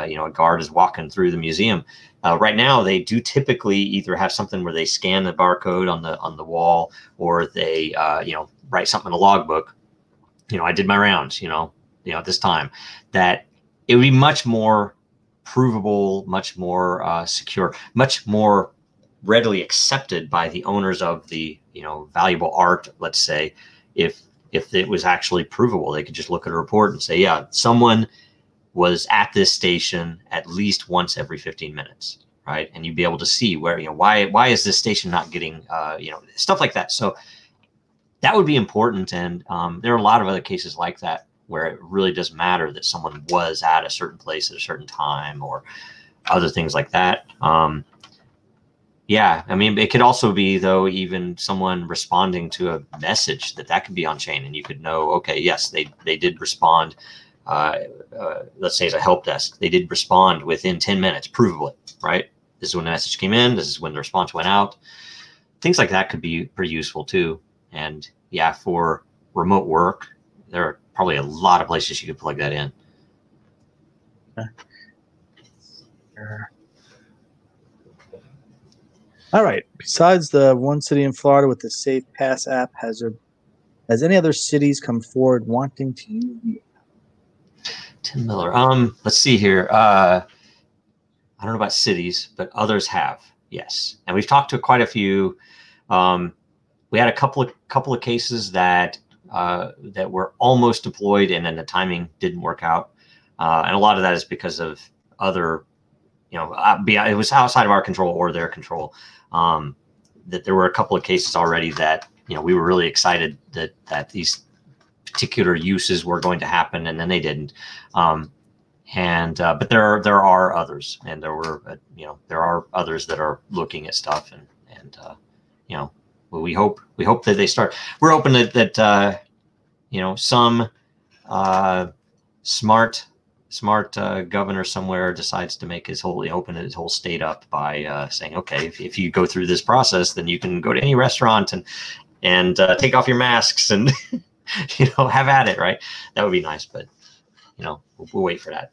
you know, a guard is walking through the museum. Right now, they do typically either have something where they scan the barcode on the wall, or they you know, write something in a logbook. You know, I did my rounds. You know, at this time, that it would be much more provable, much more secure, much more readily accepted by the owners of the, you know, valuable art. Let's say, if it was actually provable, they could just look at a report and say, yeah, someone was at this station at least once every 15 minutes, right? And you'd be able to see where, you know, why is this station not getting, you know, stuff like that. So that would be important. And there are a lot of other cases like that where it really does matter that someone was at a certain place at a certain time, or other things like that. Yeah, I mean, it could also be, though, even someone responding to a message that could be on chain, and you could know, okay, yes, they did respond. Let's say as a help desk, they did respond within 10 minutes, provably, right? This is when the message came in. This is when the response went out. Things like that could be pretty useful too. And yeah, for remote work, there are probably a lot of places you could plug that in. All right. Besides the one city in Florida with the Safe Pass app, has any other cities come forward wanting to use the app? Tim Miller. Let's see here. I don't know about cities, but others have. Yes, and we've talked to quite a few. We had a couple of cases that were almost deployed, and then the timing didn't work out. And a lot of that is because of other, you know, it was outside of our control or their control. That there were a couple of cases already that, you know, we were really excited that these particular uses were going to happen, and then they didn't. But there are others, and there are others that are looking at stuff, and you know, well, we hope that they start. We're hoping that you know, some smart governor somewhere decides to make open his whole state up by saying, okay, if you go through this process, then you can go to any restaurant and take off your masks and you know, have at it, right? That would be nice, but you know, we'll wait for that.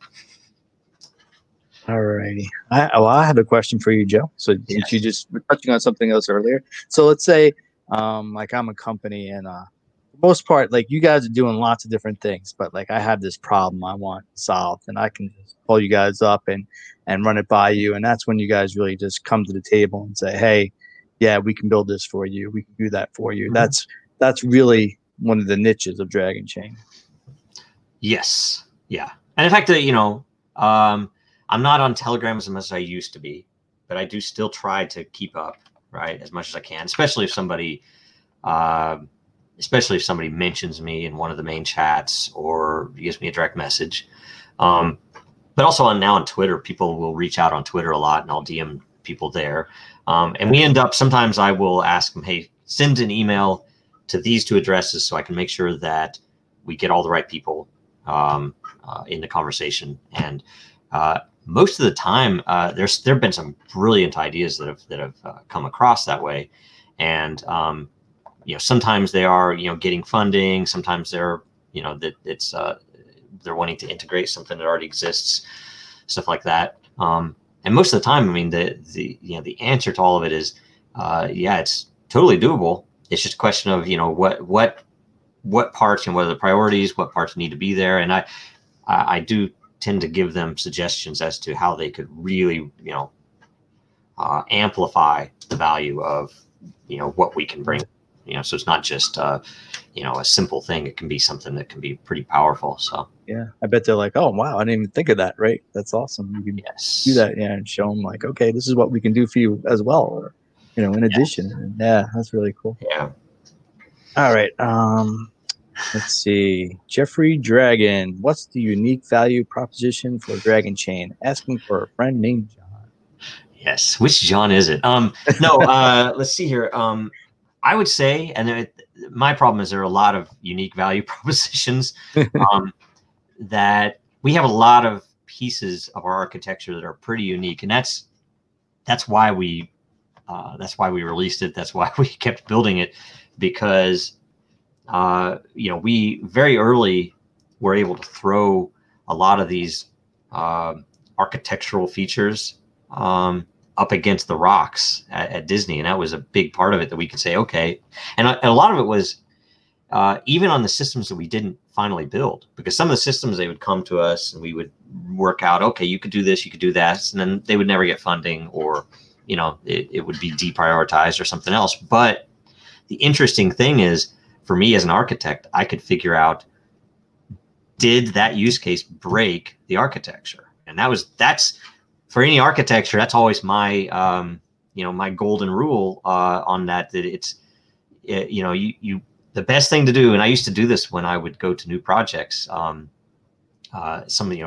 All righty. I have a question for you, Joe. So Yes. you just were touching on something else earlier. So let's say, like, I'm a company, and for the most part, like, you guys are doing lots of different things, but like, I have this problem I want solved, and I can just call you guys up and run it by you. And that's when you guys really just come to the table and say, hey, yeah, we can build this for you. We can do that for you. Mm-hmm. That's really one of the niches of Dragonchain. Yes. Yeah. And in fact, you know, I'm not on Telegram as much as I used to be, but I do still try to keep up, right, as much as I can, especially if somebody mentions me in one of the main chats or gives me a direct message. But also now on Twitter, people will reach out on Twitter a lot, and I'll DM people there. And we end up, sometimes I will ask them, hey, send an email to these two addresses so I can make sure that we get all the right people in the conversation. And most of the time, there've been some brilliant ideas that have come across that way. And you know, sometimes they are, you know, getting funding. Sometimes they're, you know, that it's they're wanting to integrate something that already exists, stuff like that. And most of the time, I mean, the answer to all of it is, yeah, it's totally doable. It's just a question of, you know, what parts and what are the priorities, what parts need to be there. And I do tend to give them suggestions as to how they could really, amplify the value of, what we can bring. So it's not just, a simple thing. It can be something that can be pretty powerful. So yeah, I bet they're like, oh wow, I didn't even think of that. Right, that's awesome. You can do that, yeah, and show them like, okay, this is what we can do for you as well, or in addition. Yeah, that's really cool. Yeah. All right. Let's see. Jeffrey Dragon, what's the unique value proposition for Dragonchain? Asking for a friend named John. Yes. Which John is it? No. Let's see here. I would say, and my problem is there are a lot of unique value propositions. That we have a lot of pieces of our architecture that are pretty unique, and that's why we released it. That's why we kept building it, because we very early were able to throw a lot of these architectural features up against the rocks at Disney, and that was a big part of it, that we could say, okay, and a lot of it was even on the systems that we didn't finally build, because some of the systems, they would come to us and we would work out, okay, you could do this, you could do that, and then they would never get funding, or it would be deprioritized or something else. But the interesting thing is, for me as an architect, I could figure out, did that use case break the architecture? And that's for any architecture, that's always my my golden rule on that it's the best thing to do. And I used to do this when I would go to new projects, some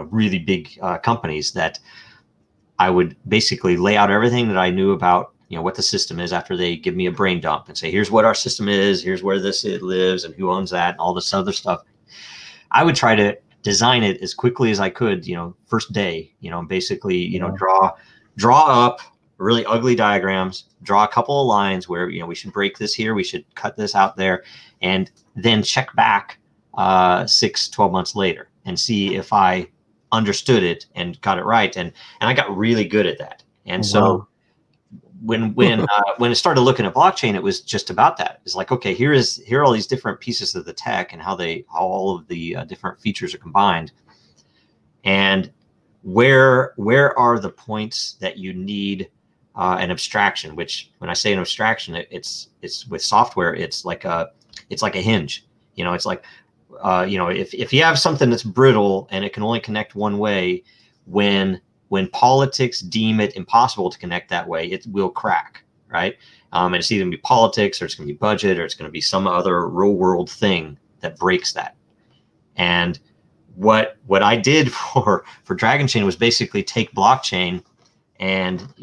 really big companies, that I would basically lay out everything that I knew about what the system is after they give me a brain dump and say, here's what our system is, here's where it lives and who owns that and all this other stuff. I would try to design it as quickly as I could, first day, basically, draw up really ugly diagrams, draw a couple of lines where, we should break this here, we should cut this out there, and then check back 6-12 months later and see if I understood it and got it right. And I got really good at that. And so when it started looking at blockchain, it was just about that. It's like, okay, here are all these different pieces of the tech and how all of the different features are combined, and where are the points that you need an abstraction. Which, when I say an abstraction, it's with software, it's like a hinge. It's like if you have something that's brittle and it can only connect one way, when politics deem it impossible to connect that way, it will crack, right? And it's either going to be politics, or it's going to be budget, or it's going to be some other real world thing that breaks that. And what I did for Dragonchain was basically take blockchain and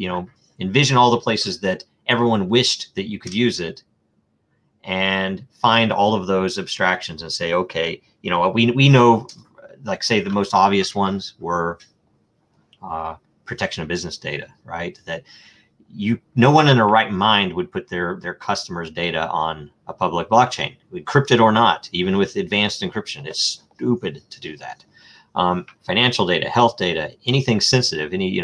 envision all the places that everyone wished that you could use it, and find all of those abstractions and say, okay, we know, like, say the most obvious ones were protection of business data, right? That no one in their right mind would put their customers' data on a public blockchain, encrypted or not. Even with advanced encryption, it's stupid to do that. Financial data, health data, anything sensitive, any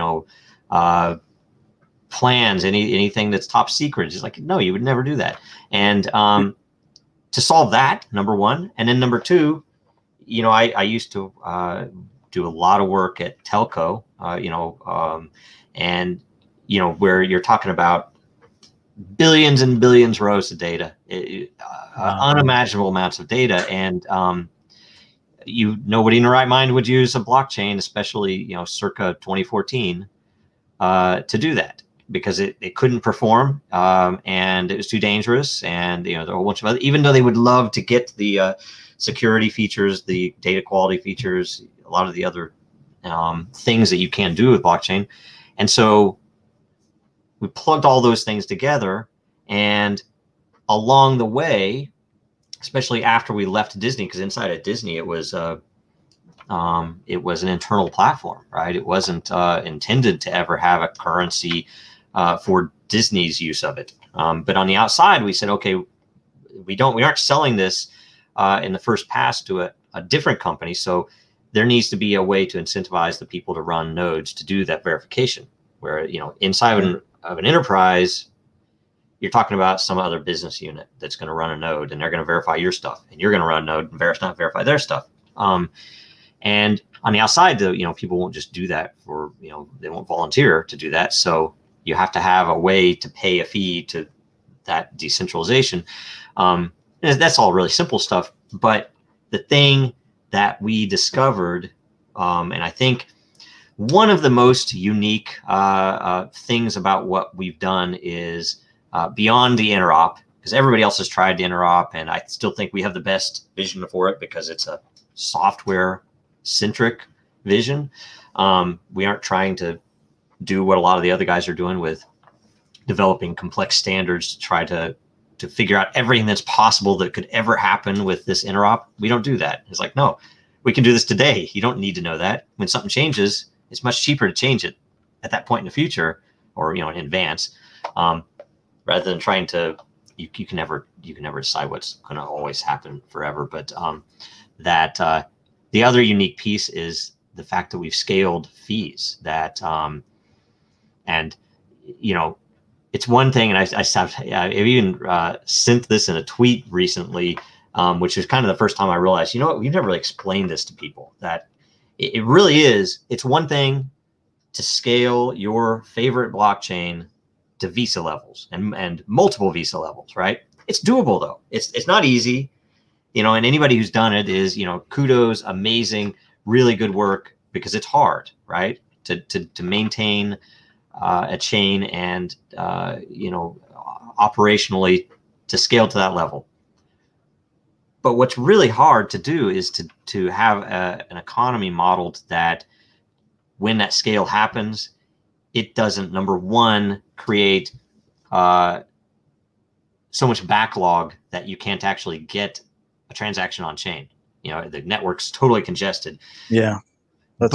plans, anything that's top secret, is like, no, you would never do that. And to solve that, number one, and then number two, I used to do a lot of work at telco, and where you're talking about billions and billions rows of data, unimaginable amounts of data, and nobody in the right mind would use a blockchain, especially circa 2014, to do that, because it couldn't perform, and it was too dangerous, and there are a whole bunch of other, even though they would love to get the security features, the data quality features, a lot of the other things that you can do with blockchain. And so we plugged all those things together, and along the way, especially after we left Disney, because inside of Disney it was an internal platform, right? It wasn't intended to ever have a currency for Disney's use of it. But on the outside, we said, okay, we aren't selling this in the first pass to a different company. So there needs to be a way to incentivize the people to run nodes to do that verification, where, inside of an enterprise, you're talking about some other business unit that's going to run a node, and they're going to verify your stuff, and you're going to run a node and verify their stuff. And on the outside, though, people won't just do that for, they won't volunteer to do that. So you have to have a way to pay a fee to that decentralization. And that's all really simple stuff. But the thing that we discovered, and I think one of the most unique things about what we've done is beyond the interop, because everybody else has tried the interop, and I still think we have the best vision for it because it's a software-centric vision. We aren't trying to do what a lot of the other guys are doing with developing complex standards to try to figure out everything that's possible that could ever happen with this interop. We don't do that. It's like, no, we can do this today. You don't need to know that. When something changes, it's much cheaper to change it at that point in the future, or in advance, rather than trying to. You can never decide what's going to always happen forever. But the other unique piece is the fact that we've scaled fees. That and it's one thing, and I've even sent this in a tweet recently, which is kind of the first time I realized, we've never really explained this to people, that it really is. It's one thing to scale your favorite blockchain to Visa levels and multiple Visa levels, right? It's doable though. It's not easy, and anybody who's done it is, kudos, amazing, really good work, because it's hard, right? To maintain a chain and operationally to scale to that level. But what's really hard to do is to have an economy modeled that when that scale happens, it doesn't, number one, create so much backlog that you can't actually get a transaction on chain. The network's totally congested. Yeah. But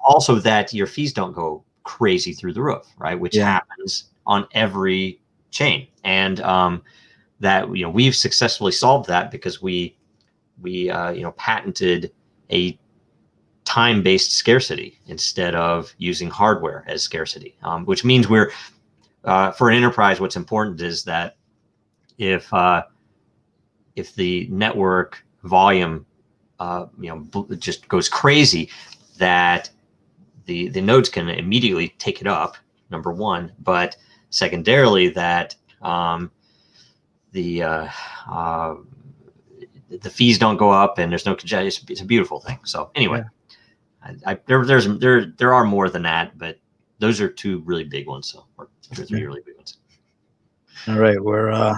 also that your fees don't go crazy through the roof, right? Which happens on every chain. And that we've successfully solved that because we patented a time-based scarcity instead of using hardware as scarcity, which means we're for an enterprise, what's important is that if the network volume just goes crazy, that the nodes can immediately take it up, number one, but secondarily that the fees don't go up and there's no congestion. It's a beautiful thing. So anyway, there are more than that, but those are two really big ones. So or two or three really big ones. All right, we're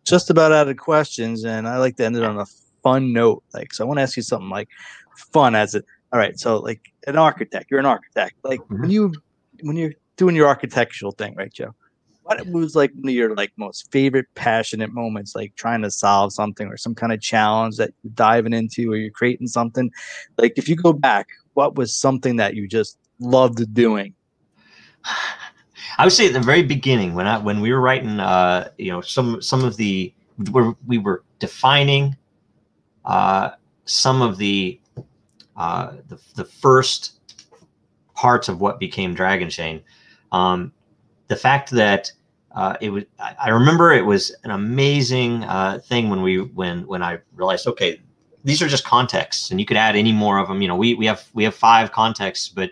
just about out of questions, and I like to end it on a fun note. So I want to ask you something like fun as it. All right, so like an architect, you're an architect. Like when you're doing your architectural thing, right, Joe? What was like one of your most favorite passionate moments, like trying to solve something or some kind of challenge that you're diving into or you're creating something? Like if you go back, what was something that you just loved doing? I would say at the very beginning when we were writing, some of the where we were defining some of the first parts of what became Dragonchain. The fact that it was, I remember it was an amazing thing when I realized, okay, these are just contexts, and you could add any more of them. We have 5 contexts, but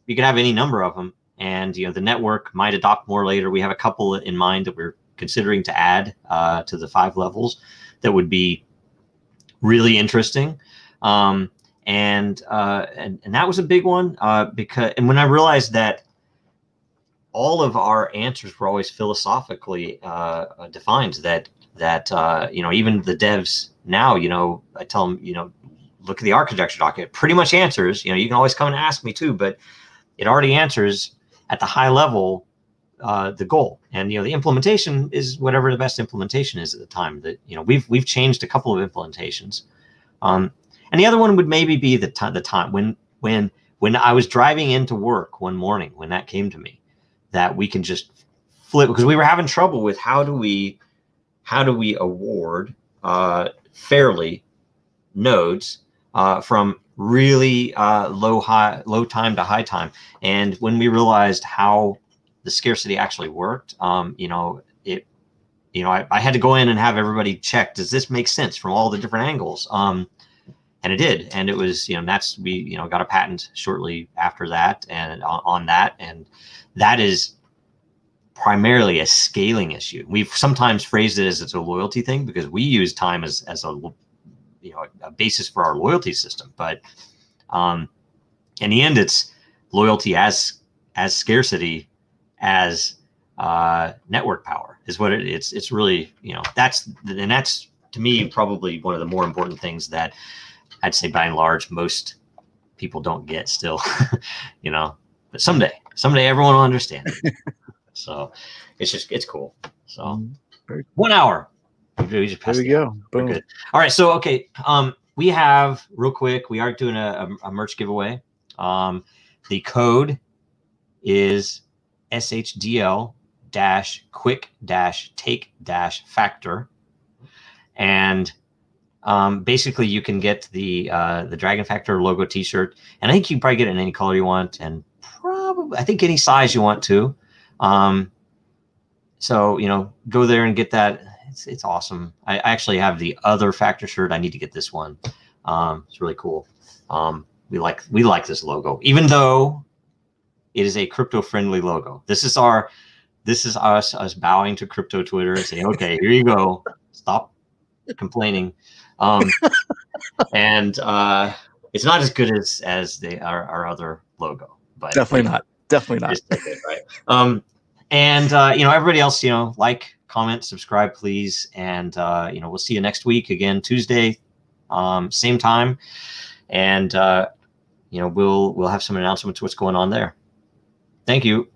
you could have any number of them, and the network might adopt more later. We have a couple in mind that we're considering to add to the 5 levels that would be really interesting. And that was a big one because when I realized that all of our answers were always philosophically defined, that even the devs now, I tell them, look at the architecture document, it pretty much answers, you can always come and ask me too, but it already answers at the high level the goal. And the implementation is whatever the best implementation is at the time. That we've changed a couple of implementations. And the other one would maybe be the time when I was driving into work one morning, when that came to me, that we can just flip, because we were having trouble with how do we award fairly nodes from really low time to high time. And when we realized how the scarcity actually worked, I had to go in and have everybody check, does this make sense from all the different angles? And it did, and it was, that's, we, got a patent shortly after that, and on that, and that is primarily a scaling issue. We've sometimes phrased it as it's a loyalty thing because we use time as a a basis for our loyalty system, but in the end, it's loyalty as scarcity as network power is what it's really, that's to me probably one of the more important things that I'd say by and large most people don't get still. But someday everyone will understand. So it's cool. So 1 hour. We just there we go. Boom. Good. All right. So okay. We have real quick. We are doing a merch giveaway. The code is SHDL quick-take-factor, and basically you can get the Dragon Factor logo T-shirt, and I think you can probably get it in any color you want, and probably I think any size you want to. So go there and get that. It's awesome. I actually have the other Factor shirt. I need to get this one. It's really cool. We like this logo, even though it is a crypto friendly logo. This is us bowing to crypto Twitter and saying, okay, here you go. Stop complaining. And it's not as good as our other logo, but definitely not. Right. And everybody else, like, comment, subscribe, please. And we'll see you next week again, Tuesday, same time. And we'll have some announcements what's going on there. Thank you.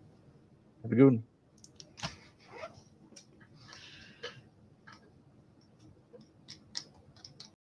Have a good one.